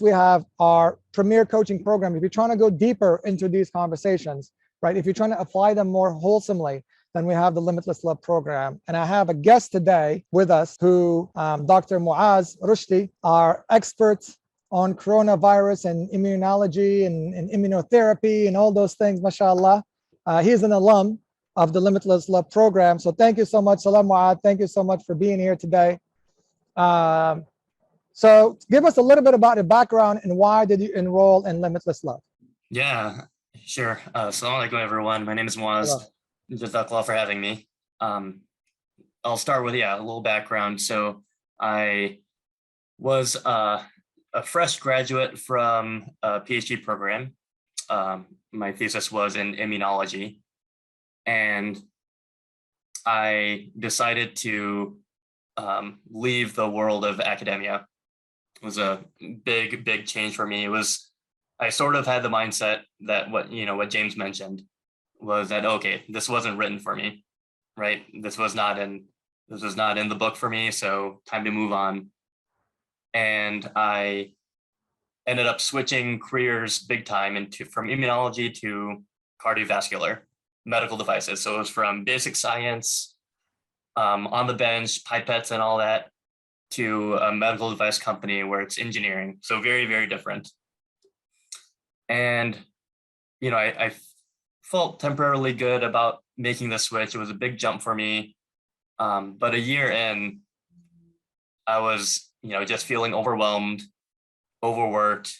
We have our premier coaching program. If you're trying to go deeper into these conversations, right? If you're trying to apply them more wholesomely, then we have the Limitless Love program. And I have a guest today with us who, Dr. Muaz Rushdi, our expert on coronavirus and immunology and immunotherapy and all those things, mashallah. He's an alum of the Limitless Love program. So thank you so much, Salam Muaz. Thank you so much for being here today. So give us a little bit about the background and why did you enroll in Limitless Love? Yeah, sure. Assalamu alaikum, everyone. My name is Muaz. Jazakallah for having me. I'll start with, a little background. So I was a fresh graduate from a PhD program. My thesis was in immunology. And I decided to leave the world of academia. It was a big change for me. I sort of had the mindset that what James mentioned was that, okay, this wasn't written for me, right? This was not in the book for me. So time to move on. And I ended up switching careers big time from immunology to cardiovascular medical devices. So it was from basic science, on the bench, pipettes and all that, to a medical device company where it's engineering. So very, very different. And, I felt temporarily good about making the switch. It was a big jump for me. But a year in, I was, just feeling overwhelmed, overworked.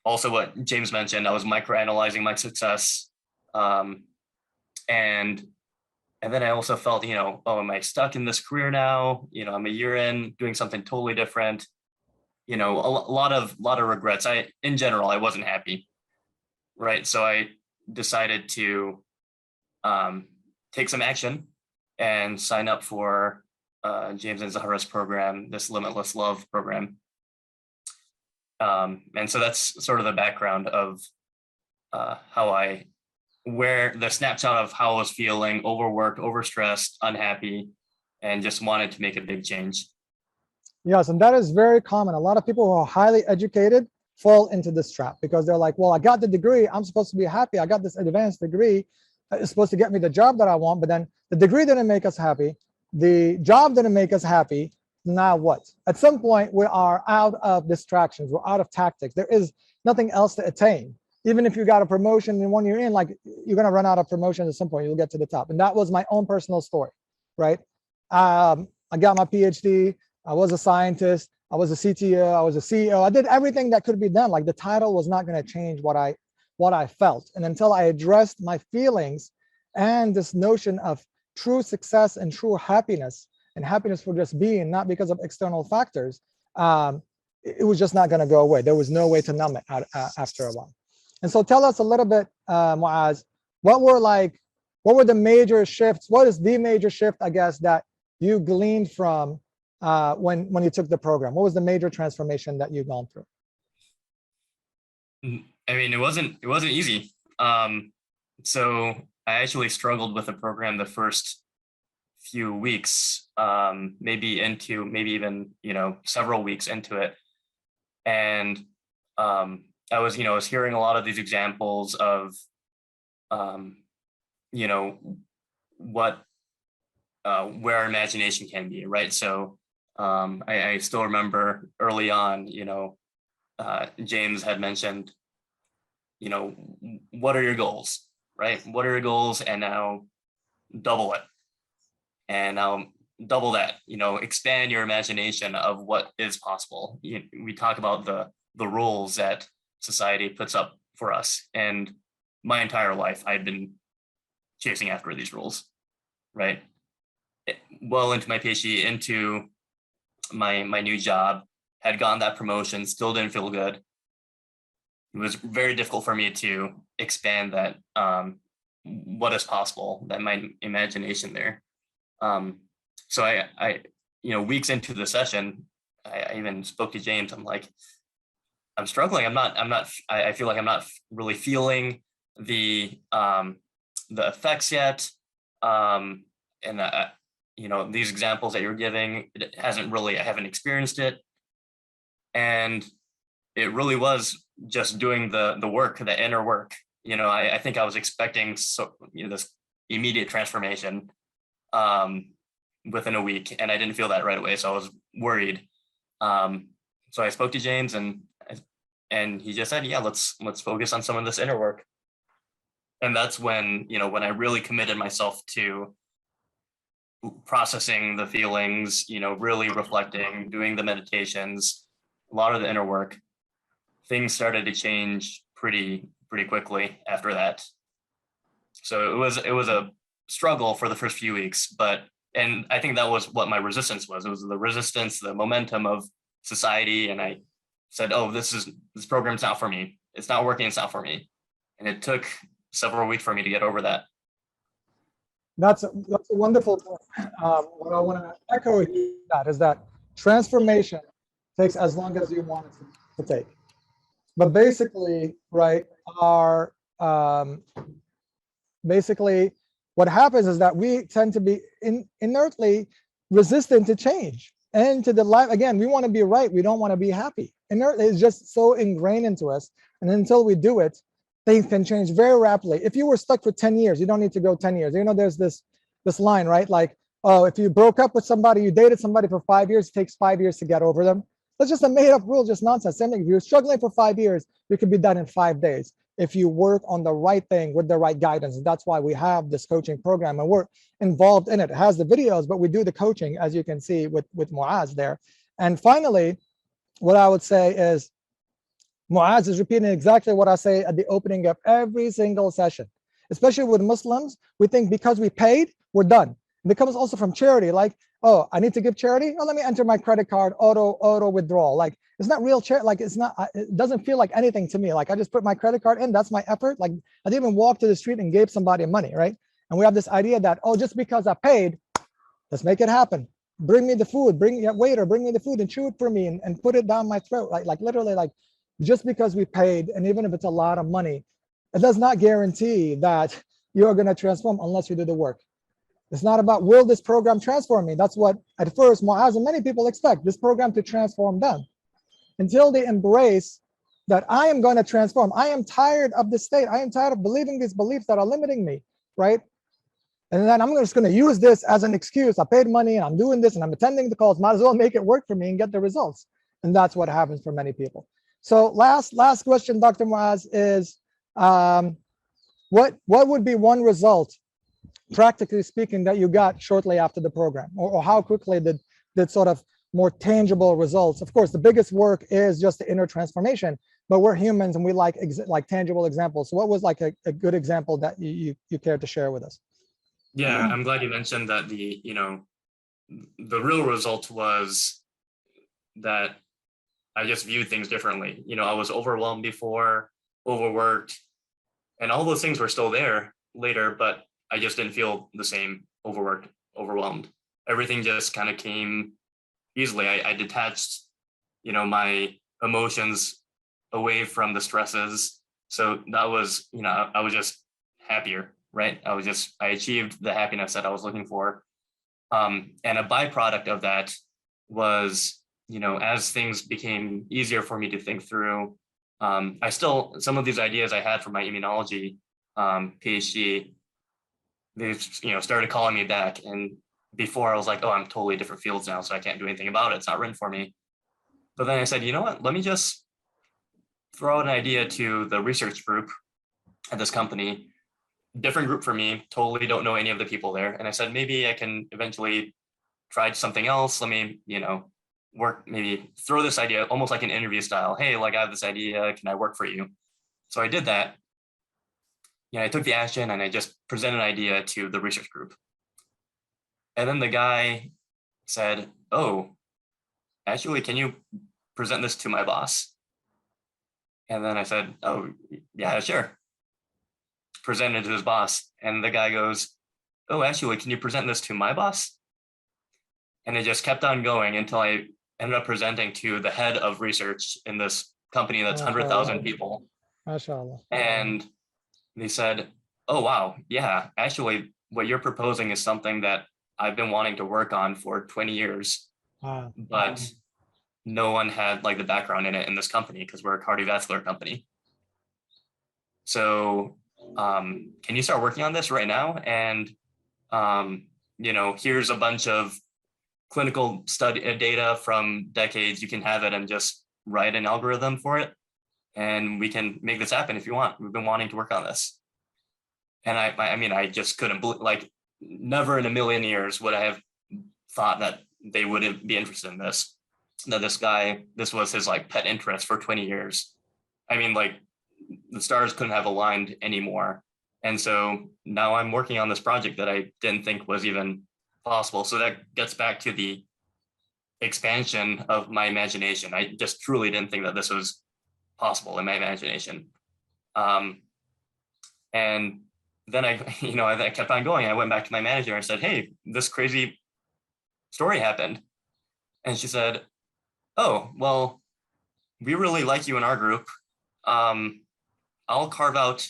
Also what James mentioned, I was microanalyzing my success. And then I also felt, oh, am I stuck in this career now? I'm a year in doing something totally different. A lot of regrets. In general, I wasn't happy. Right. So I decided to take some action and sign up for James and Zahara's program, this Limitless Love program. And so that's sort of the background of where the snapshot of how I was feeling: overworked, overstressed, unhappy, and just wanted to make a big change. Yes, and that is very common. A lot of people who are highly educated fall into this trap because they're like, well, I got the degree, I'm supposed to be happy. I got this advanced degree. It's supposed to get me the job that I want, but then the degree didn't make us happy. The job didn't make us happy. Now what? At some point, we are out of distractions. We're out of tactics. There is nothing else to attain. Even if you got a promotion in 1 year in, like, you're going to run out of promotion at some point. You'll get to the top. And that was my own personal story, right? I got my PhD. I was a scientist. I was a CTO. I was a CEO. I did everything that could be done. Like, the title was not going to change what I felt. And until I addressed my feelings and this notion of true success and true happiness, and happiness for just being, not because of external factors, it was just not going to go away. There was no way to numb it after a while. And so tell us a little bit, Muaz, what were the major shifts? What is the major shift, I guess, that you gleaned from when you took the program? What was the major transformation that you've gone through? I mean, it wasn't easy. So I actually struggled with the program the first few weeks, maybe even, several weeks into it. And I was hearing a lot of these examples of, where our imagination can be, right? So I still remember early on, James had mentioned, what are your goals, right? What are your goals? And now double it. And now double that, expand your imagination of what is possible. We talk about the rules that society puts up for us. And my entire life, I'd been chasing after these rules, right? Well into my PhD, into my new job, had gotten that promotion, still didn't feel good. It was very difficult for me to expand that, what is possible, that my imagination there. So I weeks into the session, I even spoke to James. I'm like, I'm struggling. I feel like I'm not really feeling the effects yet. These examples that you're giving, I haven't experienced it. And it really was just doing the work, the inner work. I think I was expecting this immediate transformation within a week, and I didn't feel that right away. So I was worried. So I spoke to James, and he just said, yeah, let's focus on some of this inner work. And that's when I really committed myself to processing the feelings, really reflecting, doing the meditations, a lot of the inner work. Things started to change pretty quickly after that. So it was a struggle for the first few weeks, and I think that was what my resistance was. It was the resistance, the momentum of society. And I said, oh, this program's not for me. It's not working. It's not for me. And it took several weeks for me to get over that. That's a wonderful point. What I want to echo here is that transformation takes as long as you want it to take. But basically, right, basically what happens is that we tend to be inertly resistant to change and to the life. Again, we want to be right. We don't want to be happy. Inertly is just so ingrained into us. And until we do it, things can change very rapidly. If you were stuck for 10 years, you don't need to go 10 years. There's this line, right? Like, oh, if you broke up with somebody, you dated somebody for 5 years, it takes 5 years to get over them. That's just a made up rule, just nonsense. Same thing. If you're struggling for 5 years, you could be done in 5 days if you work on the right thing with the right guidance. And that's why we have this coaching program and we're involved in it. It has the videos, but we do the coaching, as you can see with Muaz there. And finally, what I would say is Muaz is repeating exactly what I say at the opening of every single session. Especially with Muslims, we think because we paid, we're done. It comes also from charity, like, oh, I need to give charity. Oh, let me enter my credit card, auto withdrawal. Like, it's not real charity. Like, it doesn't feel like anything to me. Like, I just put my credit card in, that's my effort. Like, I didn't even walk to the street and gave somebody money, right? And we have this idea that, oh, just because I paid, let's make it happen. Bring me the food, waiter, bring me the food and chew it for me and put it down my throat. Like literally, like, just because we paid, and even if it's a lot of money, it does not guarantee that you're going to transform unless you do the work. It's not about, will this program transform me? That's what at first Muaz and many people expect, this program to transform them. Until they embrace that I am going to transform. I am tired of this state. I am tired of believing these beliefs that are limiting me, right? And then I'm just going to use this as an excuse. I paid money and I'm doing this and I'm attending the calls. Might as well make it work for me and get the results. And that's what happens for many people. So last question, Dr. Muaz, is what would be one result, practically speaking, that you got shortly after the program, or how quickly did sort of more tangible results? Of course, the biggest work is just the inner transformation, but we're humans and we like tangible examples. So what was like a good example that you cared to share with us? Yeah, I'm glad you mentioned that. The real result was that I just viewed things differently. I was overwhelmed before, overworked, and all those things were still there later, but I just didn't feel the same, overworked, overwhelmed. Everything just kind of came easily. I detached, my emotions away from the stresses. So that was, I was just happier, right? I achieved the happiness that I was looking for. And a byproduct of that was, as things became easier for me to think through, some of these ideas I had for my immunology PhD, they started calling me back. And before I was like, oh, I'm totally different fields now, so I can't do anything about it. It's not written for me. But then I said, you know what? Let me just throw out an idea to the research group at this company. Different group for me. Totally don't know any of the people there. And I said, maybe I can eventually try something else. Let me, work, maybe throw this idea almost like an interview style. Hey, like I have this idea. Can I work for you? So I did that. I took the action and I just presented an idea to the research group. And then the guy said, oh, actually, can you present this to my boss? And then I said, oh, yeah, sure. Presented to his boss. And the guy goes, oh, actually, can you present this to my boss? And it just kept on going until I ended up presenting to the head of research in this company that's 100,000 people. MashaAllah. And they said, oh, wow, yeah, actually, what you're proposing is something that I've been wanting to work on for 20 years. But no one had like the background in it in this company because we're a cardiovascular company. So can you start working on this right now? And here's a bunch of clinical study data from decades. You can have it and just write an algorithm for it, and we can make this happen if you want. We've been wanting to work on this. And I just couldn't believe, like, never in a million years would I have thought that they would be interested in this. That this was his like pet interest for 20 years. I mean, like, the stars couldn't have aligned anymore. And so now I'm working on this project that I didn't think was even possible. So that gets back to the expansion of my imagination. I just truly didn't think that this was possible in my imagination. And then I kept on going. I went back to my manager and said, hey, this crazy story happened. And she said, oh, well, we really like you in our group. I'll carve out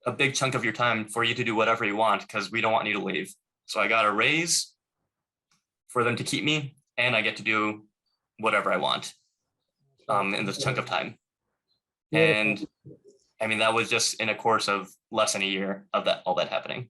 a big chunk of your time for you to do whatever you want because we don't want you to leave. So I got a raise for them to keep me, and I get to do whatever I want in this chunk of time. And I mean, that was just in a course of less than a year of all that happening.